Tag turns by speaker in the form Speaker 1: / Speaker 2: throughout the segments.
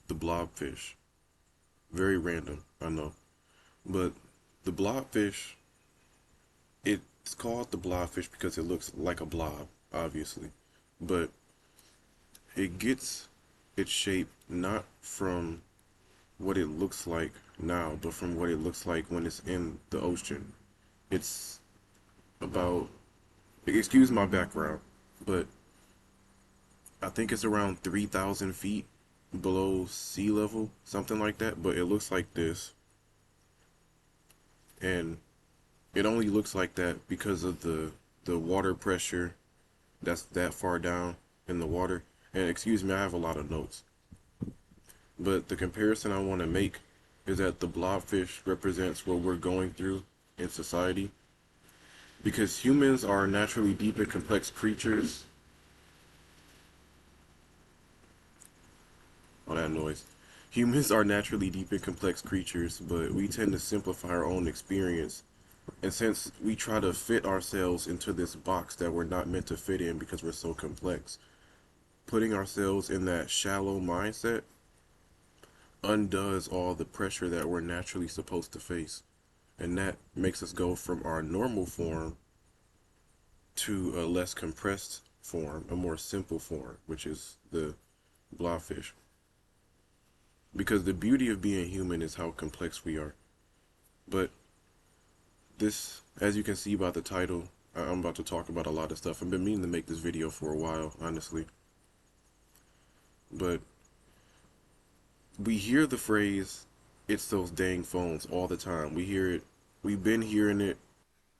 Speaker 1: the blobfish. Very random, I know. But the blobfish, it's called the blobfish because it looks like a blob, obviously. But it gets its shape not from what it looks like now, but from what it looks like when it's in the ocean. It's about, excuse my background, but I think it's around 3,000 feet below sea level, something like that. But it looks like this, and it only looks like that because of the water pressure that's that far down in the water. And excuse me, I have a lot of notes. But the comparison I want to make is that the blobfish represents what we're going through in society. Because humans are naturally deep and complex creatures. Oh, that noise. Humans are naturally deep and complex creatures, but we tend to simplify our own experience. And since we try to fit ourselves into this box that we're not meant to fit in because we're so complex, putting ourselves in that shallow mindset undoes all the pressure that we're naturally supposed to face. And that makes us go from our normal form to a less compressed form, a more simple form, which is the blobfish. Because the beauty of being human is how complex we are. But this, as you can see by the title, I'm about to talk about a lot of stuff. I've been meaning to make this video for a while, honestly. But we hear the phrase, it's those dang phones all the time. We hear it. We've been hearing it.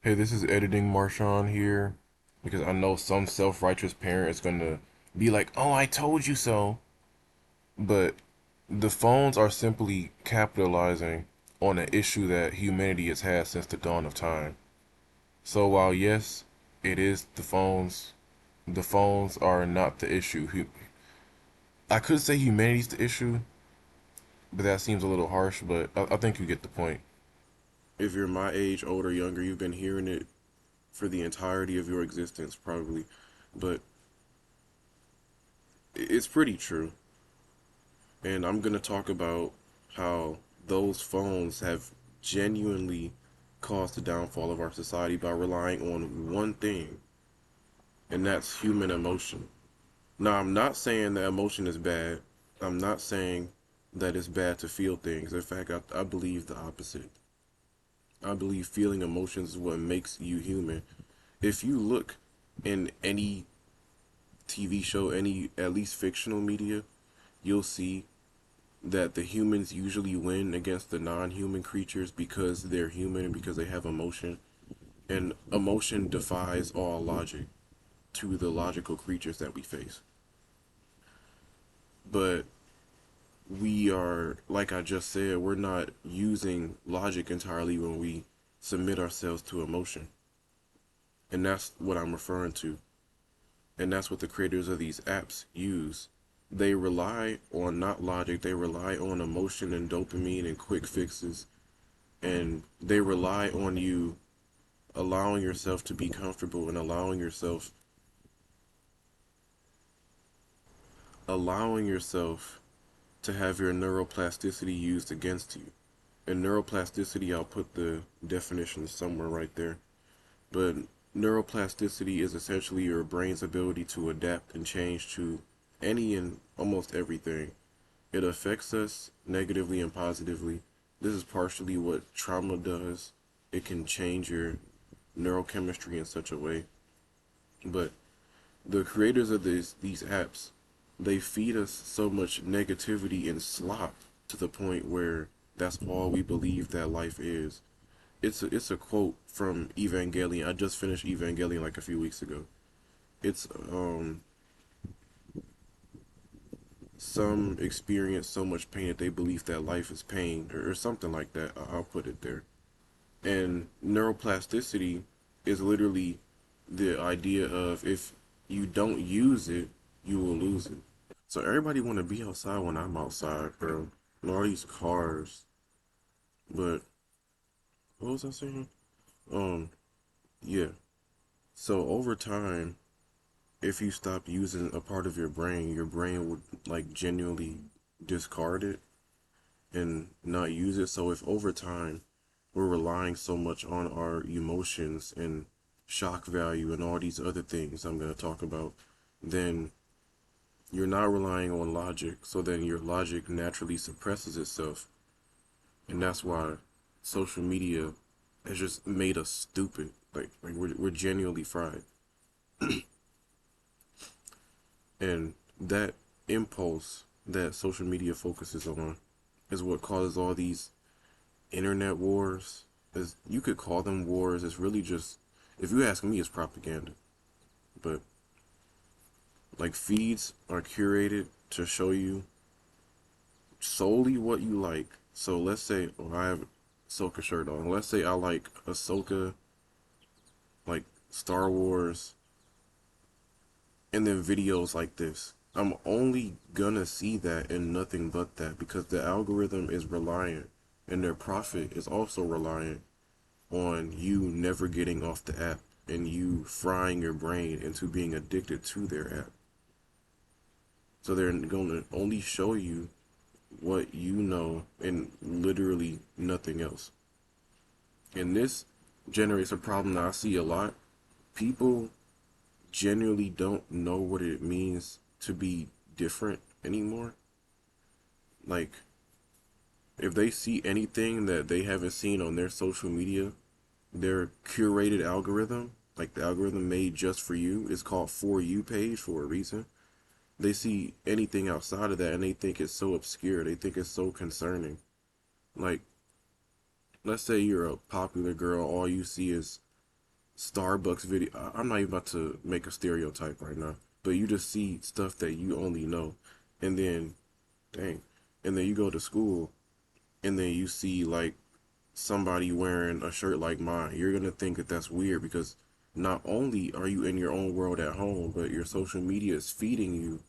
Speaker 1: Hey, this is editing Marshawn here because I know some self-righteous parent is going to be like, oh, I told you so. But the phones are simply capitalizing on an issue that humanity has had since the dawn of time. So while yes, it is the phones are not the issue. I could say humanity's the issue, but that seems a little harsh, but I think you get the point. If you're my age, older, younger, you've been hearing it for the entirety of your existence, probably. But it's pretty true. And I'm going to talk about how those phones have genuinely caused the downfall of our society by relying on one thing, and that's human emotion. Now, I'm not saying that emotion is bad. I'm not saying that it's bad to feel things. In fact, I believe the opposite. I believe feeling emotions is what makes you human. If you look in any TV show, any at least fictional media, you'll see that the humans usually win against the non-human creatures because they're human and because they have emotion. And emotion defies all logic to the logical creatures that we face. But we are, like I just said, we're not using logic entirely when we submit ourselves to emotion. And that's what I'm referring to. And that's what the creators of these apps use. They rely on not logic, they rely on emotion and dopamine and quick fixes. And they rely on you allowing yourself to be comfortable and allowing yourself to have your neuroplasticity used against you. And neuroplasticity, I'll put the definition somewhere right there. But neuroplasticity is essentially your brain's ability to adapt and change to any and almost everything. It affects us negatively and positively. This is partially what trauma does. It can change your neurochemistry in such a way. But the creators of these apps, they feed us so much negativity and slop to the point where that's all we believe that life is. It's a quote from Evangelion. I just finished Evangelion like a few weeks ago. It's some experience so much pain that they believe that life is pain or something like that. I'll put it there. And neuroplasticity is literally the idea of if you don't use it, you will lose it. So everybody want to be outside when I'm outside, bro. And all these cars. But what was I saying? Um, yeah. So over time, if you stop using a part of your brain would like genuinely discard it and not use it. So if over time we're relying so much on our emotions and shock value and all these other things I'm going to talk about, then you're not relying on logic. So then your logic naturally suppresses itself. And that's why social media has just made us stupid. Like we're genuinely fried. And that impulse that social media focuses on is what causes all these internet wars. Is you could call them wars. It's really just, if you ask me, it's propaganda. But like feeds are curated to show you solely what you like. So let's say, oh, I have Ahsoka shirt on. Let's say I like Ahsoka, like Star Wars, and then videos like this. I'm only gonna see that and nothing but that because the algorithm is reliant and their profit is also reliant on you never getting off the app and you frying your brain into being addicted to their app. So they're going to only show you what you know and literally nothing else. And this generates a problem that I see a lot. People genuinely don't know what it means to be different anymore. Like, if they see anything that they haven't seen on their social media, their curated algorithm, like the algorithm made just for you, is called For You page for a reason. They see anything outside of that and they think it's so obscure. They think it's so concerning. Like, let's say you're a popular girl, all you see is Starbucks video. I'm not even about to make a stereotype right now, but you just see stuff that you only know. And then, dang, and then you go to school and then you see like somebody wearing a shirt like mine. You're gonna think that that's weird because not only are you in your own world at home, but your social media is feeding you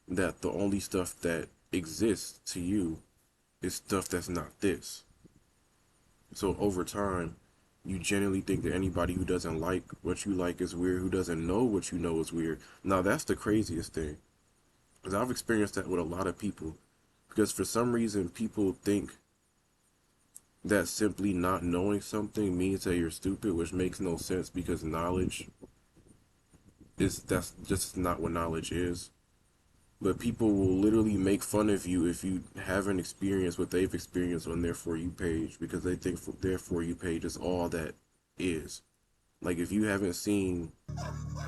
Speaker 1: that the only stuff that exists to you is stuff that's not this. So over time, you genuinely think that anybody who doesn't like what you like is weird, who doesn't know what you know is weird. Now that's the craziest thing. Because I've experienced that with a lot of people. Because for some reason, people think that simply not knowing something means that you're stupid, which makes no sense because knowledge that's just not what knowledge is. But people will literally make fun of you if you haven't experienced what they've experienced on their For You page because they think their For You page is all that is. Like if you haven't seen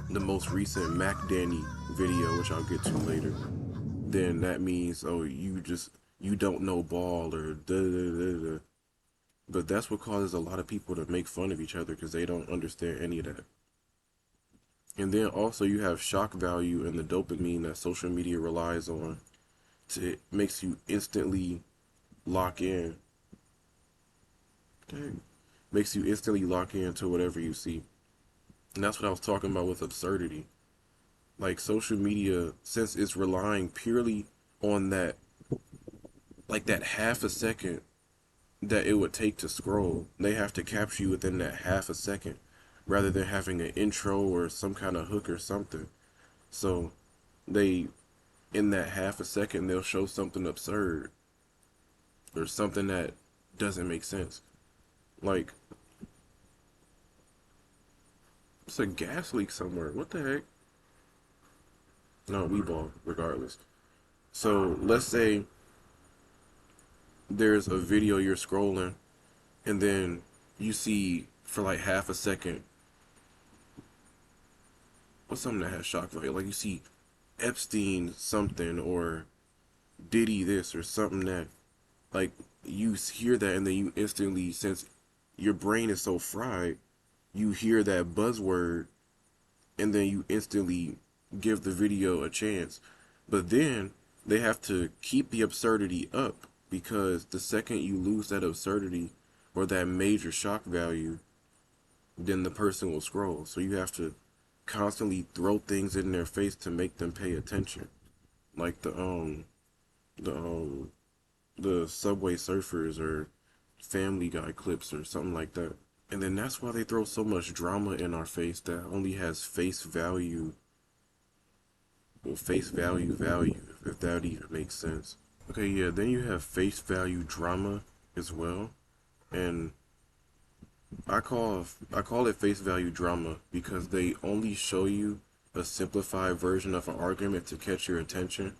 Speaker 1: the most recent Mac Danny video, which I'll get to later, then that means oh you don't know ball or da da da da. But that's what causes a lot of people to make fun of each other because they don't understand any of that. And then also you have shock value and the dopamine that social media relies on to makes you instantly lock in. Dang. Makes you instantly lock into whatever you see. And that's what I was talking about with absurdity. Like social media, since it's relying purely on that, like that half a second that it would take to scroll, they have to capture you within that half a second rather than having an intro or some kind of hook or something. So they, in that half a second, they'll show something absurd or something that doesn't make sense. Like, it's a gas leak somewhere. What the heck? No, we ball, regardless. So let's say there's a video you're scrolling and then you see for like half a second what's something that has shock value. Like you see Epstein something or Diddy this or something that like you hear that and then you instantly, since your brain is so fried, you hear that buzzword and then you instantly give the video a chance. But then they have to keep the absurdity up because the second you lose that absurdity or that major shock value, then the person will scroll. So you have to constantly throw things in their face to make them pay attention. Like the the Subway Surfers or Family Guy clips or something like that. And then that's why they throw so much drama in our face that only has face value, well, face value, if that even makes sense. Okay, yeah, then you have face value drama as well. And I call it face value drama because they only show you a simplified version of an argument to catch your attention.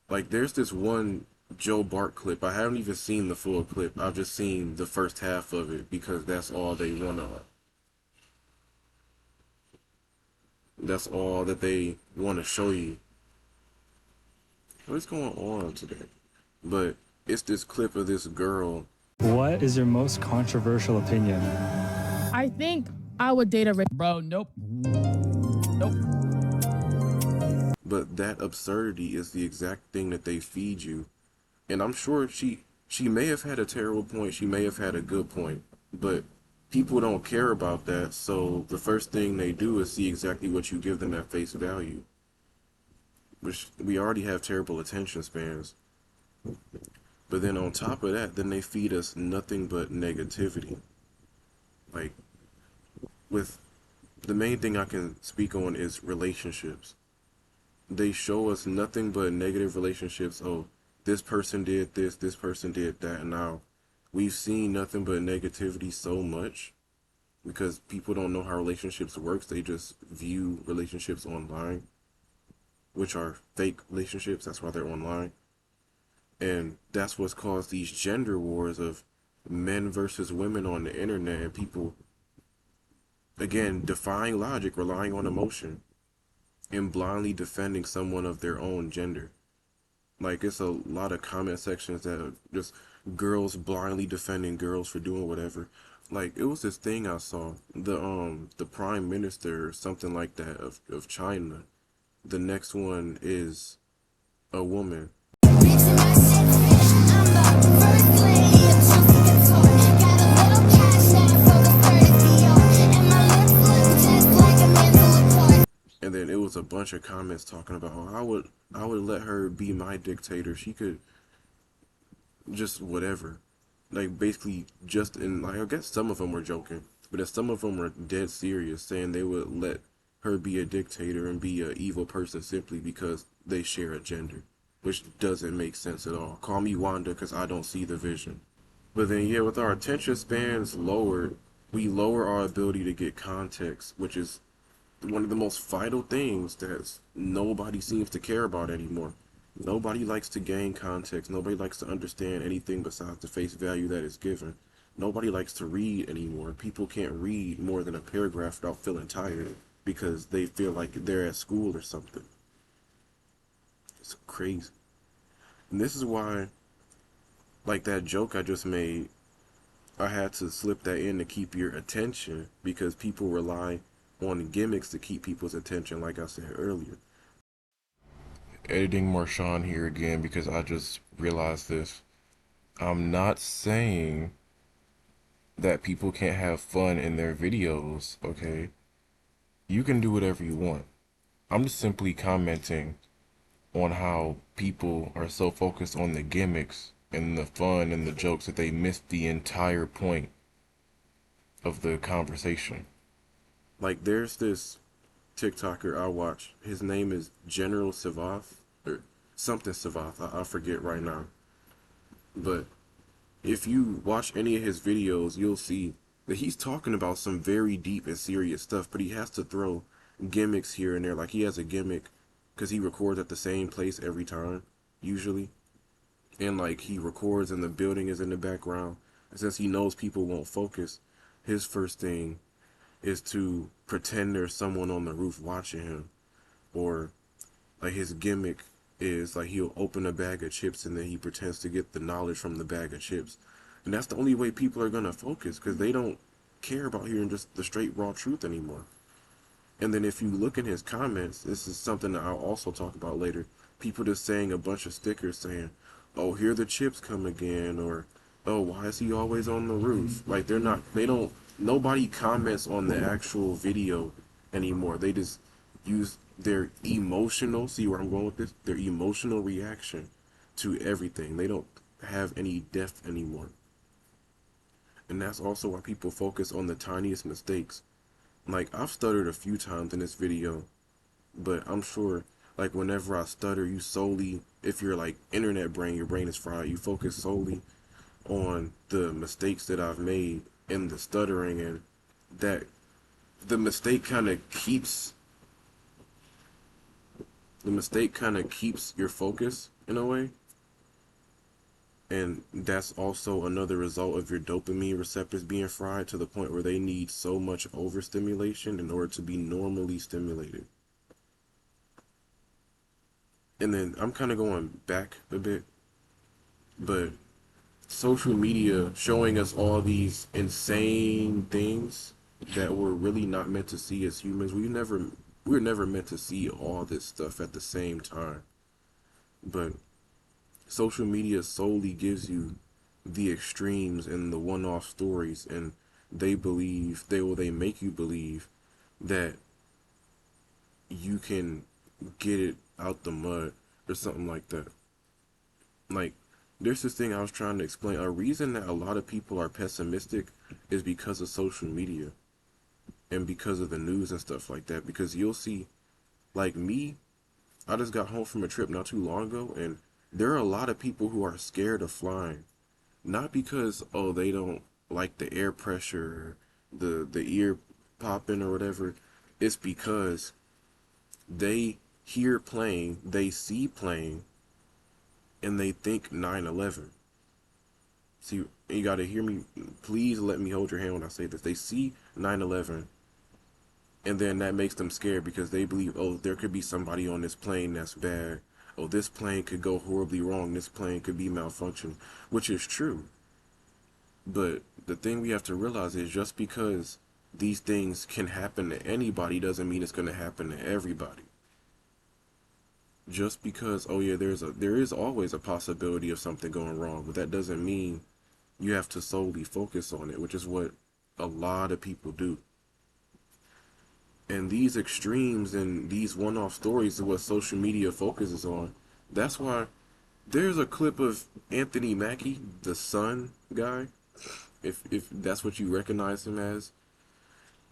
Speaker 1: Like there's this one Joe Bart clip. I haven't even seen the full clip. I've just seen the first half of it because that's all that they want to show you. What's going on today? But it's this clip of this girl.
Speaker 2: What is your most controversial opinion?
Speaker 3: I think I would date a bro. Nope. Nope.
Speaker 1: But that absurdity is the exact thing that they feed you. And I'm sure she may have had a terrible point, she may have had a good point, but people don't care about that. So the first thing they do is see exactly what you give them at face value, which we already have terrible attention spans. But then on top of that, then they feed us nothing but negativity. Like with the main thing I can speak on is relationships. They show us nothing but negative relationships. Oh, this person did this person did that. And now we've seen nothing but negativity so much because people don't know how relationships works. They just view relationships online, which are fake relationships. That's why they're online. And that's what's caused these gender wars of men versus women on the internet, and people, again, defying logic, relying on emotion, and blindly defending someone of their own gender. Like it's a lot of comment sections that are just girls blindly defending girls for doing whatever. Like it was this thing I saw, the prime minister or something like that of China. The next one is a woman. And then it was a bunch of comments talking about, oh, I would let her be my dictator. She could just whatever. Like basically just in like I guess some of them were joking, but then some of them were dead serious, saying they would let her be a dictator and be an evil person simply because they share a gender, which doesn't make sense at all. Call me Wanda because I don't see the vision. But then yeah, with our attention spans lowered, we lower our ability to get context, which is one of the most vital things that nobody seems to care about anymore. Nobody likes to gain context. Nobody likes to understand anything besides the face value that is given. Nobody likes to read anymore. People can't read more than a paragraph without feeling tired because they feel like they're at school or something. It's crazy. And this is why, like that joke I just made, I had to slip that in to keep your attention because people rely on gimmicks to keep people's attention, like I said earlier. Editing Marshawn here again because I just realized this. I'm not saying that people can't have fun in their videos, okay? You can do whatever you want. I'm just simply commenting on how people are so focused on the gimmicks and the fun and the jokes that they miss the entire point of the conversation. Like there's this TikToker I watch. His name is General Savath or something Savath. I forget right now. But if you watch any of his videos, you'll see that he's talking about some very deep and serious stuff, but he has to throw gimmicks here and there. Like he has a gimmick because he records at the same place every time, usually. And like he records and the building is in the background. And since he knows people won't focus, his first thing is to pretend there's someone on the roof watching him. Or like his gimmick is like he'll open a bag of chips and then he pretends to get the knowledge from the bag of chips. And that's the only way people are gonna focus because they don't care about hearing just the straight raw truth anymore. And then if you look in his comments, this is something that I'll also talk about later. People just saying a bunch of stickers saying, "Oh, here the chips come again," or "Oh, why is he always on the roof?" Like they don't. Nobody comments on the actual video anymore. They just use their emotional. See where I'm going with this? Their emotional reaction to everything. They don't have any depth anymore. And that's also why people focus on the tiniest mistakes. Like, I've stuttered a few times in this video, but I'm sure, like, whenever I stutter, you solely if you're like internet brain, your brain is fried. You focus solely on the mistakes that I've made and the stuttering, and that the mistake kind of keeps your focus in a way. And that's also another result of your dopamine receptors being fried to the point where they need so much overstimulation in order to be normally stimulated. And then I'm kind of going back a bit, but social media showing us all these insane things that we're really not meant to see as humans. We're never meant to see all this stuff at the same time. But social media solely gives you the extremes and the one-off stories, and they make you believe that you can get it out the mud or something like that. Like, there's this thing I was trying to explain. A reason that a lot of people are pessimistic is because of social media and because of the news and stuff like that. Because you'll see, like me, I just got home from a trip not too long ago, and there are a lot of people who are scared of flying. Not because, oh, they don't like the air pressure, the ear popping or whatever. It's because they hear plane, they see plane, and they think 9/11. See, you gotta hear me. Please let me hold your hand when I say this. They see 9/11, and then that makes them scared because they believe, oh, there could be somebody on this plane that's bad. Oh, this plane could go horribly wrong. This plane could be malfunction, which is true. But the thing we have to realize is just because these things can happen to anybody doesn't mean it's going to happen to everybody. Just because, oh yeah, there is always a possibility of something going wrong, but that doesn't mean you have to solely focus on it, which is what a lot of people do. And these extremes and these one-off stories are what social media focuses on. That's why there's a clip of Anthony Mackie, the Sun guy, if that's what you recognize him as.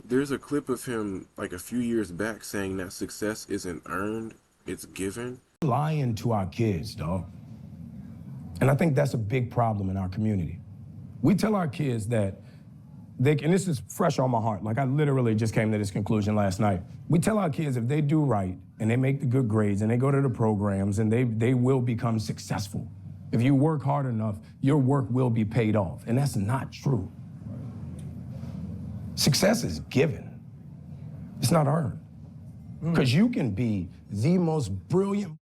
Speaker 1: There's a clip of him like a few years back saying that success isn't earned, it's given.
Speaker 4: Lying to our kids, dog. And I think that's a big problem in our community. We tell our kids that and this is fresh on my heart, like I literally just came to this conclusion last night. We tell our kids if they do right and they make the good grades and they go to the programs and they will become successful. If you work hard enough, your work will be paid off. And that's not true. Success is given. It's not earned. Because you can be the most brilliant.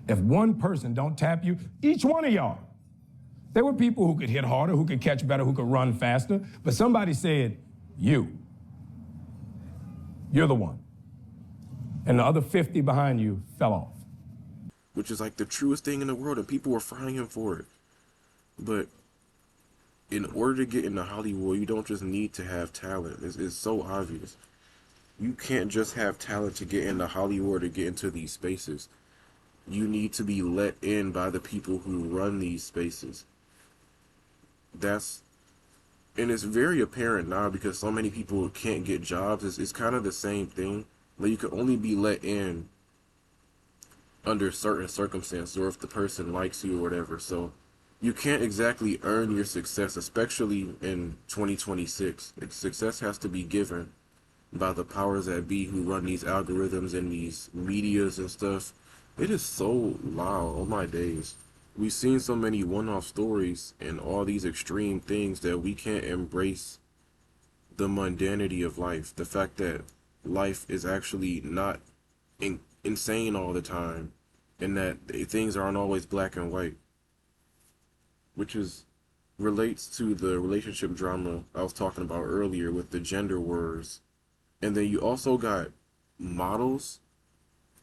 Speaker 4: If one person don't tap you, each one of y'all. There were people who could hit harder, who could catch better, who could run faster, but somebody said, you're the one. And the other 50 behind you fell off.
Speaker 1: Which is like the truest thing in the world, and people were frying him for it. But in order to get into Hollywood, you don't just need to have talent. It's so obvious. You can't just have talent to get into Hollywood or get into these spaces. You need to be let in by the people who run these spaces. And it's very apparent now because so many people can't get jobs. It's kind of the same thing. Like you can only be let in under certain circumstances or if the person likes you or whatever. So you can't exactly earn your success, especially in 2026. Success has to be given by the powers that be who run these algorithms and these medias and stuff. It is so loud. Oh my days. We've seen so many one-off stories and all these extreme things that we can't embrace the mundanity of life. The fact that life is actually not insane all the time and that things aren't always black and white. Which relates to the relationship drama I was talking about earlier with the gender wars. And then you also got models.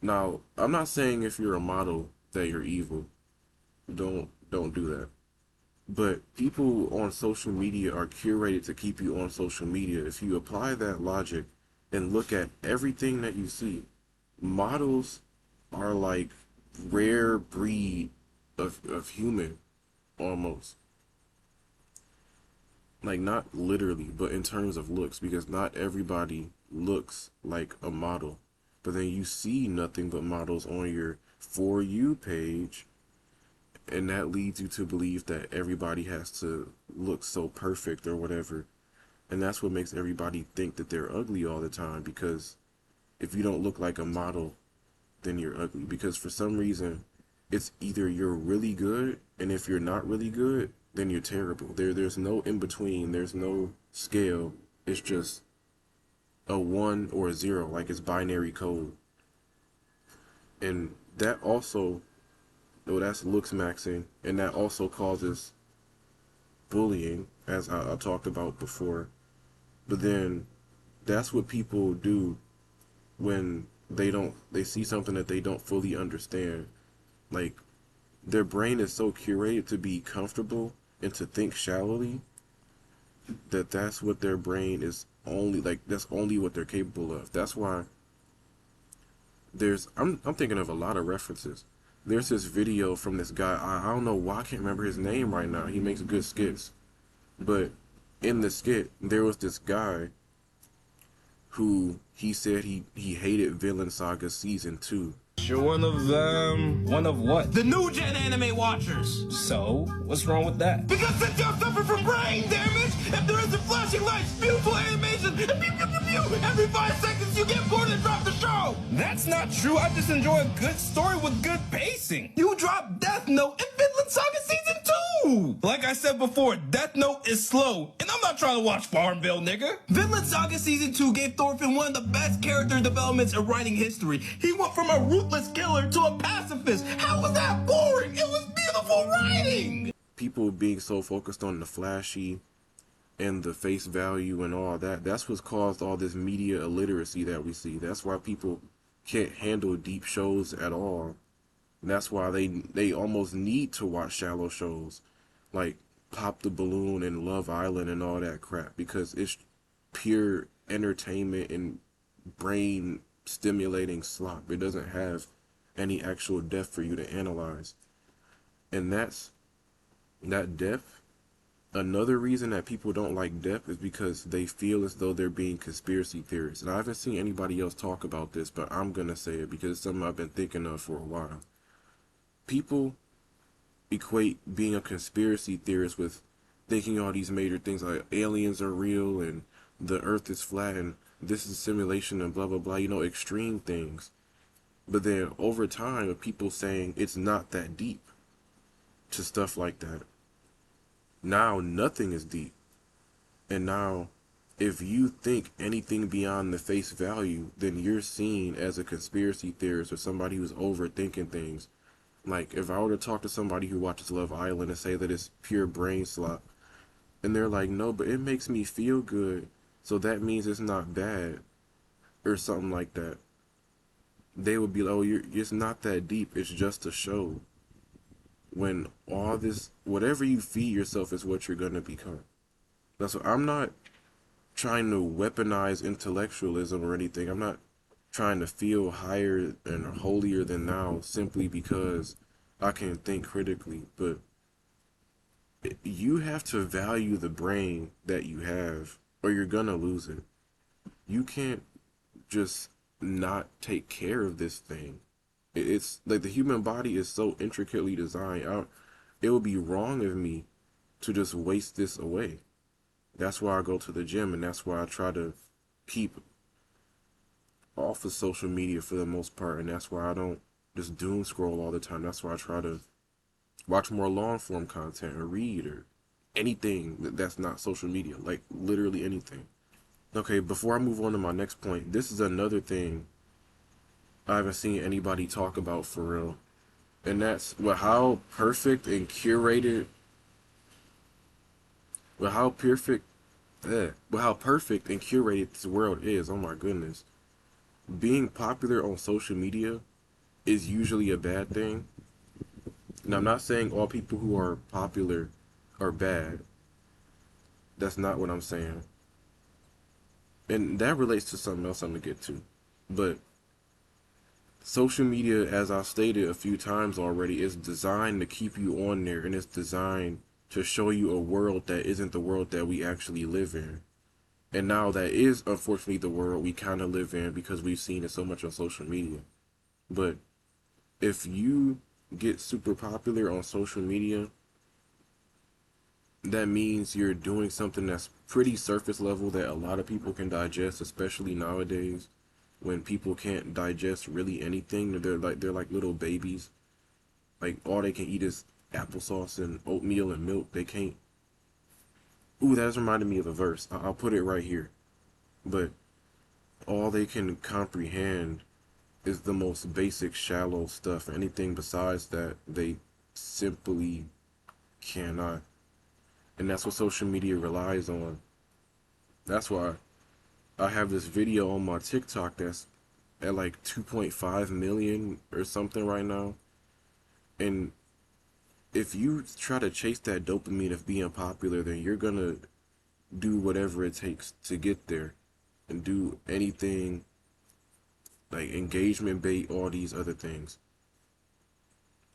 Speaker 1: Now, I'm not saying if you're a model that you're evil. Don't do that. But people on social media are curated to keep you on social media. If you apply that logic and look at everything that you see, models are like rare breed of human almost. Like not literally, but in terms of looks, because not everybody looks like a model. But then you see nothing but models on your For You page, and that leads you to believe that everybody has to look so perfect or whatever. And that's what makes everybody think that they're ugly all the time, because if you don't look like a model, then you're ugly. Because for some reason, it's either you're really good, and if you're not really good, then you're terrible. There's no in between. There's no scale. It's just a 1 or a 0, like it's binary code. And that also, no, that's looks maxing, and that also causes bullying, as I talked about before. But then that's what people do when they see something that they don't fully understand. Like, their brain is so curated to be comfortable and to think shallowly, that that's what their brain is only, like, that's only what they're capable of. That's why I'm thinking of a lot of references. There's this video from this guy, I don't know why I can't remember his name right now. He makes good skits. But in the skit, there was this guy who he said he hated Villain Saga Season 2.
Speaker 5: You're one of them. One of what?
Speaker 6: The new gen anime watchers.
Speaker 5: So, what's wrong with that?
Speaker 6: Because since y'all suffer from brain damage, if there isn't flashing lights, beautiful animation, and pew, pew, pew, pew, every 5 seconds you get bored and drop the show.
Speaker 5: That's not true. I just enjoy a good story with good pacing.
Speaker 6: You dropped Death Note in Vinland Saga Season 2.
Speaker 5: Like I said before, Death Note is slow, and I'm not trying to watch Farmville, nigga.
Speaker 6: Vinland Saga Season 2 gave Thorfinn one of the best character developments in writing history. He went from a ruthless killer to a pacifist. How was that boring? It was beautiful writing.
Speaker 1: People being so focused on the flashy and the face value and all that, that's what's caused all this media illiteracy that we see. That's why people can't handle deep shows at all. And that's why they almost need to watch shallow shows like Pop the Balloon and Love Island and all that crap, because it's pure entertainment and brain stimulating slop. It doesn't have any actual depth for you to analyze. And that's that depth. Another reason that people don't like depth is because they feel as though they're being conspiracy theorists. And I haven't seen anybody else talk about this, but I'm gonna say it because it's something I've been thinking of for a while. People equate being a conspiracy theorist with thinking all these major things like aliens are real and the earth is flat and this is simulation and blah blah blah, you know, extreme things. But then over time, with people saying it's not that deep to stuff like that, now nothing is deep. And now if you think anything beyond the face value, then you're seen as a conspiracy theorist or somebody who's overthinking things. Like, if I were to talk to somebody who watches Love Island and say that it's pure brain slop, and they're like, no, but it makes me feel good, so that means it's not bad, or something like that, they would be like, oh, it's not that deep, it's just a show. When all this, whatever you feed yourself is what you're gonna become. That's what, I'm not trying to weaponize intellectualism or anything. I'm not trying to feel higher and holier than thou simply because I can think critically, but you have to value the brain that you have or you're gonna lose it. You can't just not take care of this thing. It's like the human body is so intricately designed. It would be wrong of me to just waste this away. That's why I go to the gym, and that's why I try to keep off of social media for the most part, and that's why I don't just doom scroll all the time. That's why I try to watch more long form content or read or anything that's not social media, like literally anything. Okay, before I move on to my next point, this is another thing I haven't seen anybody talk about for real, and that's how perfect and curated, how perfect and curated this world is. Oh my goodness. Being popular on social media is usually a bad thing. And I'm not saying all people who are popular are bad. That's not what I'm saying. And that relates to something else I'm gonna get to. But social media, as I've stated a few times already, is designed to keep you on there, and it's designed to show you a world that isn't the world that we actually live in. And now that is unfortunately the world we kind of live in because we've seen it so much on social media. But if you get super popular on social media, that means you're doing something that's pretty surface level that a lot of people can digest, especially nowadays when people can't digest really anything. They're like little babies. Like all they can eat is applesauce and oatmeal and milk. They can't. Ooh, that's reminded me of a verse. I'll put it right here. But all they can comprehend is the most basic, shallow stuff. Anything besides that, they simply cannot. And that's what social media relies on. That's why I have this video on my TikTok that's at like 2.5 million or something right now. And if you try to chase that dopamine of being popular, then you're gonna do whatever it takes to get there and do anything like engagement bait, all these other things.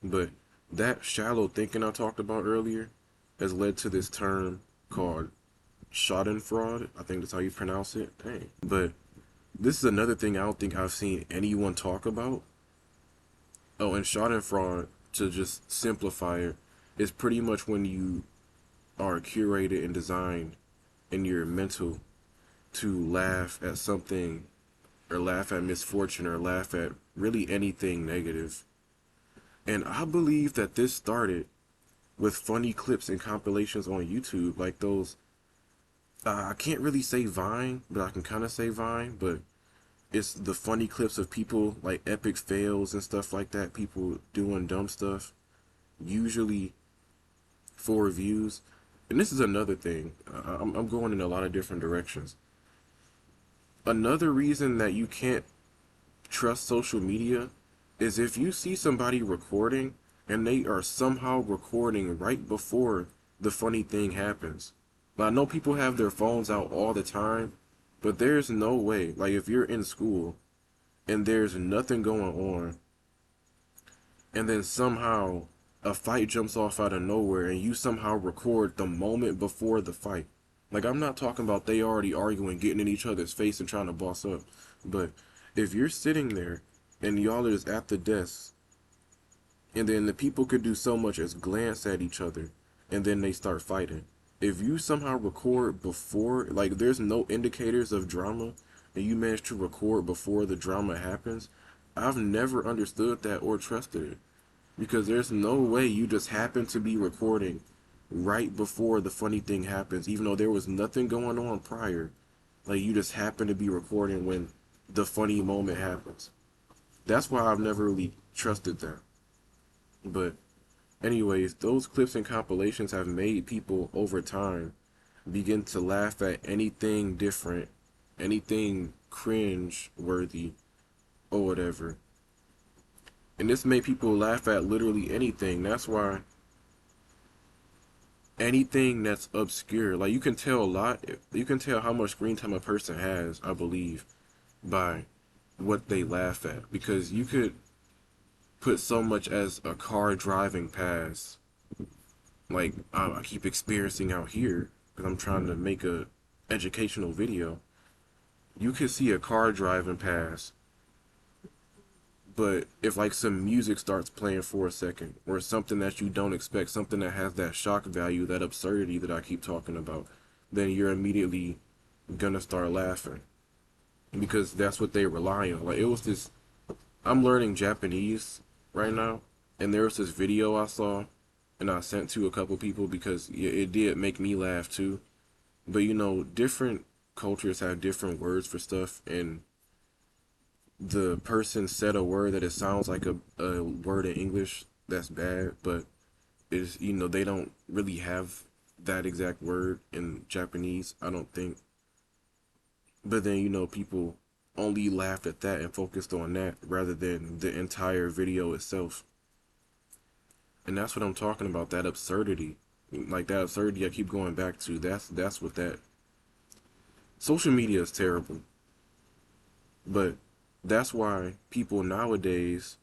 Speaker 1: But that shallow thinking I talked about earlier has led to this term called schadenfreude. I think that's how you pronounce it. Dang. But this is another thing I don't think I've seen anyone talk about. Oh, and schadenfreude, to just simplify it, is pretty much when you are curated and designed in your mental to laugh at something or laugh at misfortune or laugh at really anything negative. And I believe that this started with funny clips and compilations on YouTube, like those. I can't really say Vine, but I can kind of say Vine. But it's the funny clips of people like epic fails and stuff like that. People doing dumb stuff, usually for views. And this is another thing. I'm going in a lot of different directions. Another reason that you can't trust social media is if you see somebody recording and they are somehow recording right before the funny thing happens. Now, I know people have their phones out all the time, but there's no way, like if you're in school and there's nothing going on and then somehow a fight jumps off out of nowhere and you somehow record the moment before the fight. Like, I'm not talking about they already arguing, getting in each other's face and trying to boss up, but if you're sitting there and y'all are just at the desk, and then the people could do so much as glance at each other, and then they start fighting. If you somehow record before, like there's no indicators of drama, and you manage to record before the drama happens, I've never understood that or trusted it. Because there's no way you just happen to be recording right before the funny thing happens, even though there was nothing going on prior. Like you just happen to be recording when the funny moment happens. That's why I've never really trusted that. But anyways, those clips and compilations have made people over time begin to laugh at anything different, anything cringe worthy or whatever. And this made people laugh at literally anything. That's why anything that's obscure, like you can tell a lot, you can tell how much screen time a person has, I believe, by what they laugh at. Because you could put so much as a car driving past, like I keep experiencing out here because I'm trying to make a educational video. You could see a car driving past, but if like some music starts playing for a second or something that you don't expect, something that has that shock value, that absurdity that I keep talking about, then you're immediately gonna start laughing because that's what they rely on. Like it was this, I'm learning Japanese right now, and there was this video I saw and I sent to a couple people because it did make me laugh too. But you know, different cultures have different words for stuff, and the person said a word that it sounds like a word in English that's bad, but is, you know, they don't really have that exact word in Japanese, I don't think. But then, you know, people only laughed at that and focused on that rather than the entire video itself. And that's what I'm talking about, that absurdity. Like that absurdity I keep going back to. That's what that. Social media is terrible. But that's why people nowadays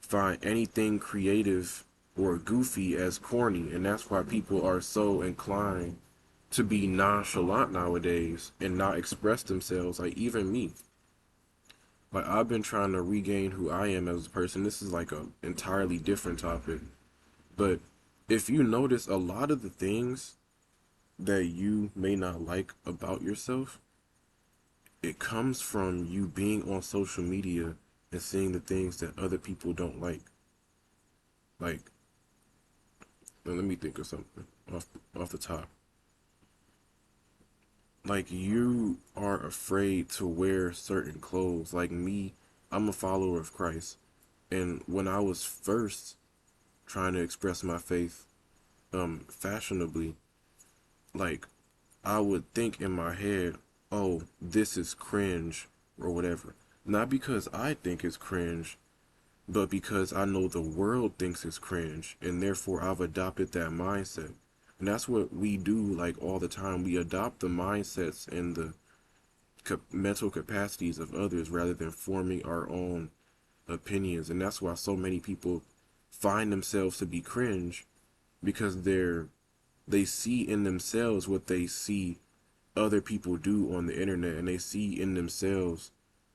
Speaker 1: find anything creative or goofy as corny. And that's why people are so inclined to be nonchalant nowadays and not express themselves. Like even me. Like I've been trying to regain who I am as a person. This is like a entirely different topic. But if you notice a lot of the things that you may not like about yourself, it comes from you being on social media and seeing the things that other people don't like. Like, let me think of something off the top. Like you are afraid to wear certain clothes. Like me, I'm a follower of Christ. And when I was first trying to express my faith fashionably, like I would think in my head, oh, this is cringe or whatever. Not because I think it's cringe, but because I know the world thinks it's cringe, and therefore I've adopted that mindset. And that's what we do like all the time. We adopt the mindsets and the mental capacities of others rather than forming our own opinions. And that's why so many people find themselves to be cringe, because they see in themselves what they see other people do on the internet, and they see in themselves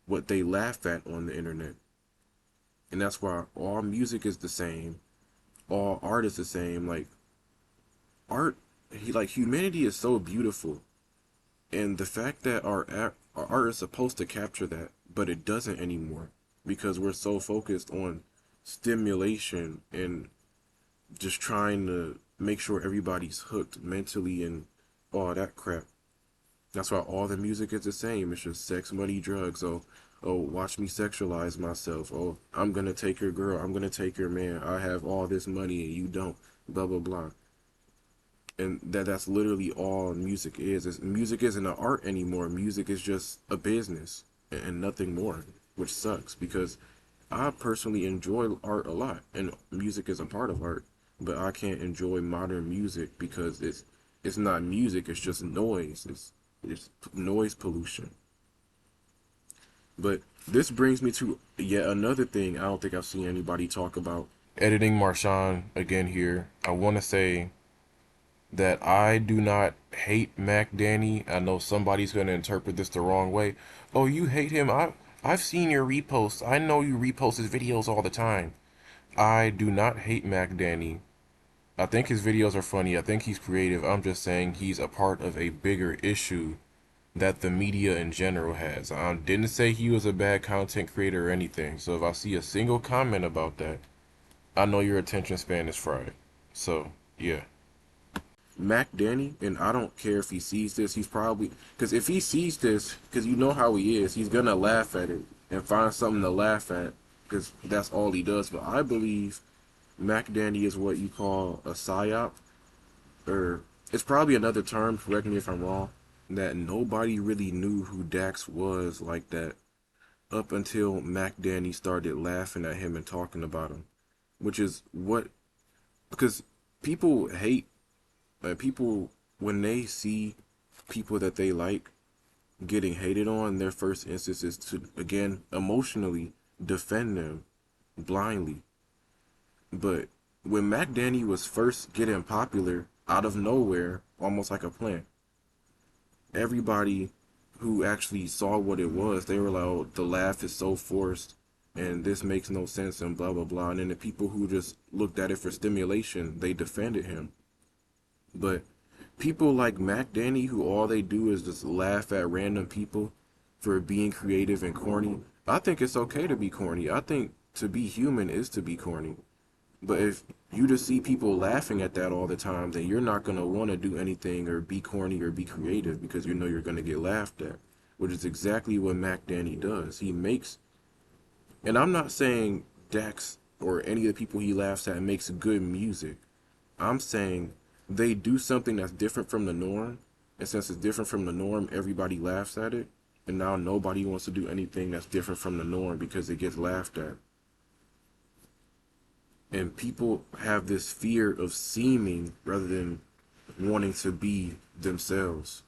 Speaker 1: what they laugh at on the internet. And that's why all music is the same, all art is the same. Like art, like humanity is so beautiful, and the fact that our art is supposed to capture that, but it doesn't anymore because we're so focused on stimulation and just trying to make sure everybody's hooked mentally and all that crap. That's why all the music is the same. It's just sex, money, drugs. Oh, watch me sexualize myself. Oh, I'm gonna take your girl. I'm gonna take your man. I have all this money and you don't. Blah blah blah. And that's literally all music is. Music isn't an art anymore. Music is just a business and nothing more, which sucks because I personally enjoy art a lot, and music is a part of art. But I can't enjoy modern music because it's not music. It's just noise. It's noise pollution. But this brings me to yet another thing I don't think I've seen anybody talk about. Editing Marshawn again here. I want to say that I do not hate Mac Danny. I know somebody's going to interpret this the wrong way. Oh, you hate him? I've seen your reposts. I know you repost his videos all the time. I do not hate Mac Danny. I think his videos are funny. I think he's creative. I'm just saying he's a part of a bigger issue that the media in general has. I didn't say he was a bad content creator or anything. So if I see a single comment about that, I know your attention span is fried. So, yeah. Mac Danny, and I don't care if he sees this, he's probably, because if he sees this, because you know how he is, he's gonna laugh at it and find something to laugh at, because that's all he does. But I believe Mac Danny is what you call a psyop, or it's probably another term, correct me if I'm wrong, that nobody really knew who Dax was like that up until Mac Danny started laughing at him and talking about him, which is what, because people hate, people, when they see people that they like getting hated on, their first instance is to, again, emotionally defend them blindly. But when Mac Danny was first getting popular out of nowhere, almost like a plant, everybody who actually saw what it was, they were like, oh, the laugh is so forced and this makes no sense and blah, blah, blah. And then the people who just looked at it for stimulation, they defended him. But people like Mac Danny, who all they do is just laugh at random people for being creative and corny, I think it's okay to be corny. I think to be human is to be corny. But if you just see people laughing at that all the time, then you're not going to want to do anything or be corny or be creative because you know you're going to get laughed at, which is exactly what Mac Danny does. He makes, and I'm not saying Dax or any of the people he laughs at makes good music. I'm saying they do something that's different from the norm, and since it's different from the norm, everybody laughs at it, and now nobody wants to do anything that's different from the norm because it gets laughed at. And people have this fear of seeming rather than wanting to be themselves.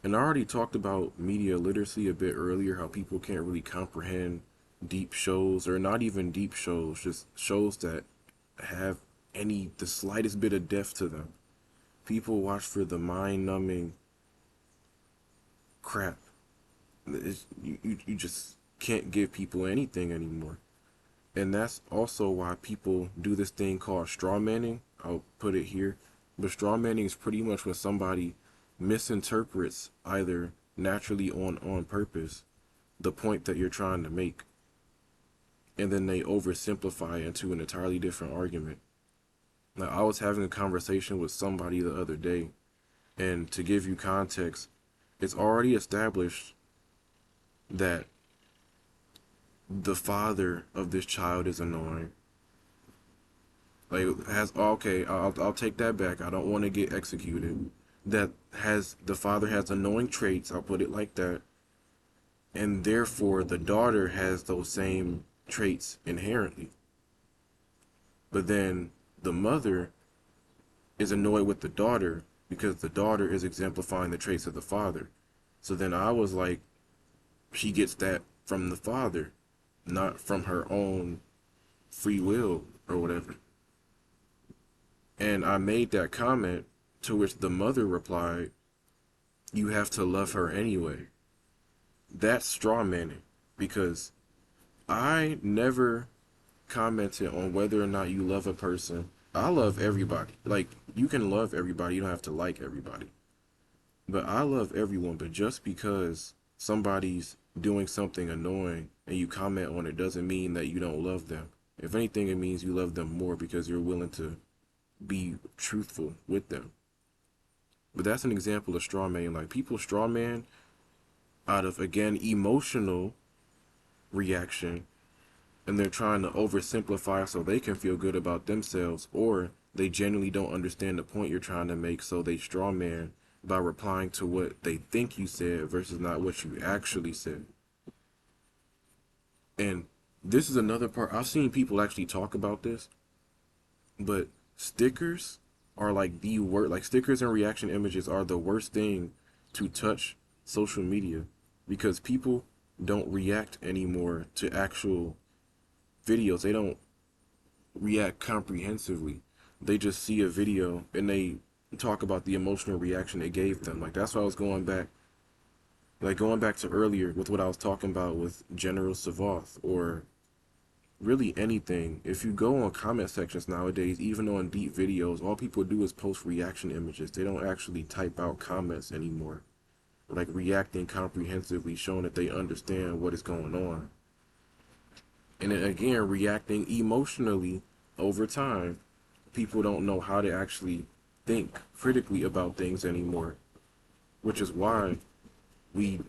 Speaker 1: And I already talked about media literacy a bit earlier, how people can't really comprehend deep shows, or not even deep shows, just shows that have the slightest bit of depth to them. People watch for the mind-numbing crap. You just can't give people anything anymore. And that's also why people do this thing called straw manning. I'll put it here. But straw manning is pretty much when somebody misinterprets, either naturally or on purpose, the point that you're trying to make. And then they oversimplify into an entirely different argument. Now, I was having a conversation with somebody the other day, and to give you context, it's already established that the father of this child is annoying. Like, has, okay, I'll take that back. I don't want to get executed. That has, the father has annoying traits, I'll put it like that. And therefore, the daughter has those same traits inherently. But then the mother is annoyed with the daughter because the daughter is exemplifying the traits of the father. So then I was like, she gets that from the father, not from her own free will or whatever. And I made that comment, to which the mother replied, you have to love her anyway. That's straw manning, because I never commented on whether or not you love a person. I love everybody. Like, you can love everybody, you don't have to like everybody. But I love everyone, but just because somebody's doing something annoying and you comment on it doesn't mean that you don't love them. If anything, it means you love them more because you're willing to be truthful with them. But that's an example of straw man. Like, people straw man out of, again, emotional reaction, and they're trying to oversimplify so they can feel good about themselves, or they genuinely don't understand the point you're trying to make, so they straw man by replying to what they think you said versus not what you actually said. And this is another part. I've seen people actually talk about this, but stickers are like the worst. Like, stickers and reaction images are the worst thing to touch social media, because people don't react anymore to actual videos. They don't react comprehensively. They just see a video and they talk about the emotional reaction it gave them. Like, that's why I was going back to earlier with what I was talking about with General Savoth, or really anything. If you go on comment sections nowadays, even on deep videos, all people do is post reaction images. They don't actually type out comments anymore. Like, reacting comprehensively, showing that they understand what is going on. And then again, reacting emotionally over time. People don't know how to actually think critically about things anymore, which is why we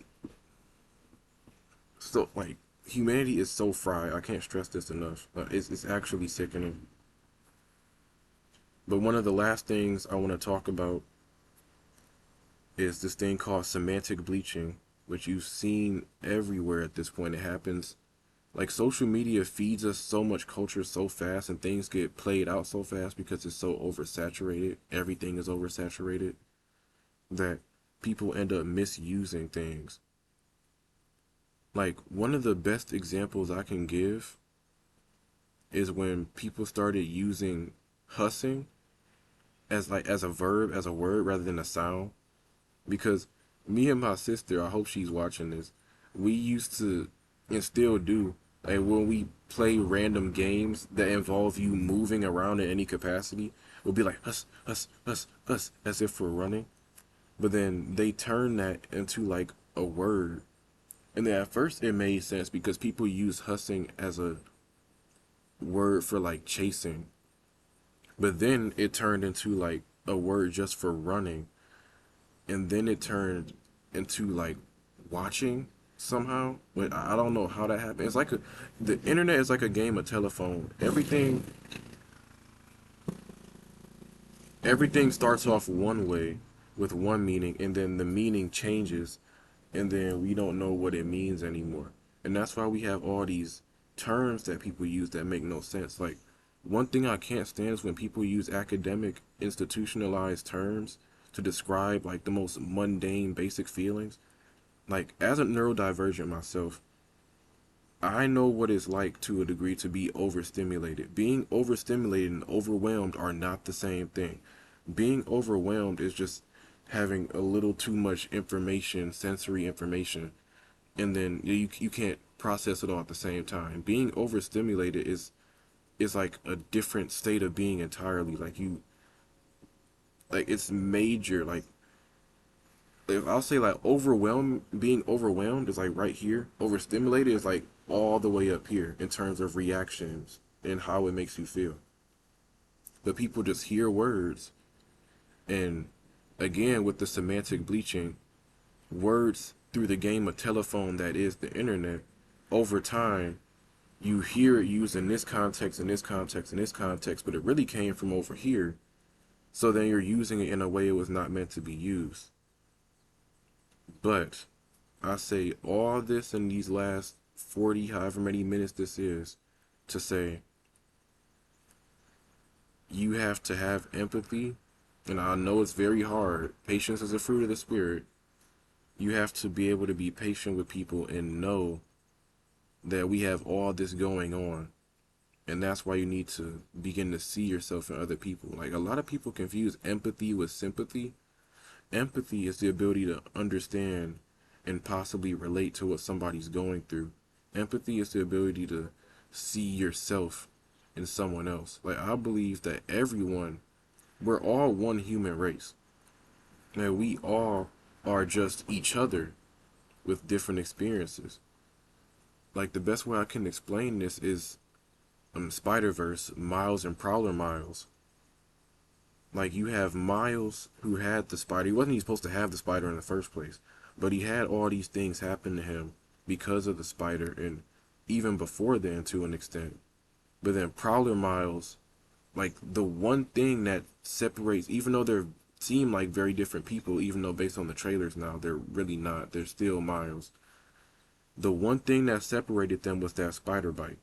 Speaker 1: still, like, humanity is so fried. I can't stress this enough. It's actually sickening. But one of the last things I want to talk about is this thing called semantic bleaching, which you've seen everywhere at this point. It happens, like, social media feeds us so much culture so fast, and things get played out so fast because it's so oversaturated. Everything is oversaturated, that people end up misusing things. Like, one of the best examples I can give is when people started using hussing as a verb, as a word rather than a sound. Because me and my sister, I hope she's watching this, we used to, and still do, like, when we play random games that involve you moving around in any capacity, we'll be like, huss, huss, huss, huss, as if we're running. But then they turn that into, like, a word. And then at first it made sense because people use hussing as a word for, like, chasing. But then it turned into, like, a word just for running. And then it turned into, like, watching somehow. But I don't know how that happened. It's like the internet is like a game of telephone. Everything starts off one way with one meaning, and then the meaning changes, and then we don't know what it means anymore. And that's why we have all these terms that people use that make no sense. Like, one thing I can't stand is when people use academic institutionalized terms to describe, like, the most mundane basic feelings. Like, as a neurodivergent myself, I know what it's like to a degree to be overstimulated. Being overstimulated and overwhelmed are not the same thing. Being overwhelmed is just having a little too much information, sensory information. and then you can't process it all at the same time. Being overstimulated is like a different state of being entirely. Like it's major. Like if I'll say like being overwhelmed is like right here. Overstimulated is like all the way up here in terms of reactions and how it makes you feel. But people just hear words, and again with the semantic bleaching, words through the game of telephone that is the internet, over time you hear it used in this context, in this context, in this context, but it really came from over here. So then you're using it in a way it was not meant to be used. But I say all this in these last 40, however many minutes this is, to say you have to have empathy. And I know it's very hard. Patience is a fruit of the spirit. You have to be able to be patient with people and know that we have all this going on. And that's why you need to begin to see yourself in other people. Like a lot of people confuse empathy with sympathy. Empathy is the ability to understand and possibly relate to what somebody's going through. Empathy is the ability to see yourself in someone else. Like I believe that we're all one human race. And we all are just each other with different experiences. Like the best way I can explain this is Spider-Verse, Miles and Prowler Miles. Like you have Miles who had the spider. He wasn't even supposed to have the spider in the first place, but he had all these things happen to him because of the spider, and even before then to an extent. But then Prowler Miles, like the one thing that separates, even though they're seem like very different people, even though based on the trailers now they're really not. They're still Miles. The one thing that separated them was that spider bite.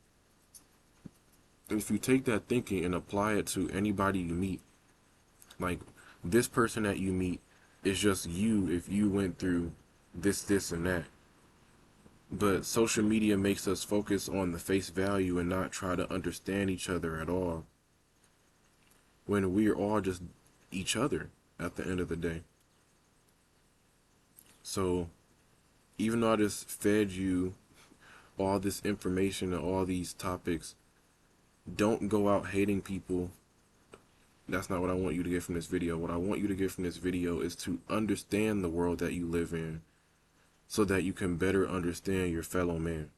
Speaker 1: And if you take that thinking and apply it to anybody you meet, like this person that you meet is just you if you went through this, and that. But social media makes us focus on the face value and not try to understand each other at all, when we're all just each other at the end of the day. So even though I just fed you all this information and all these topics, don't go out hating people. That's not what I want you to get from this video. What I want you to get from this video is to understand the world that you live in so that you can better understand your fellow man.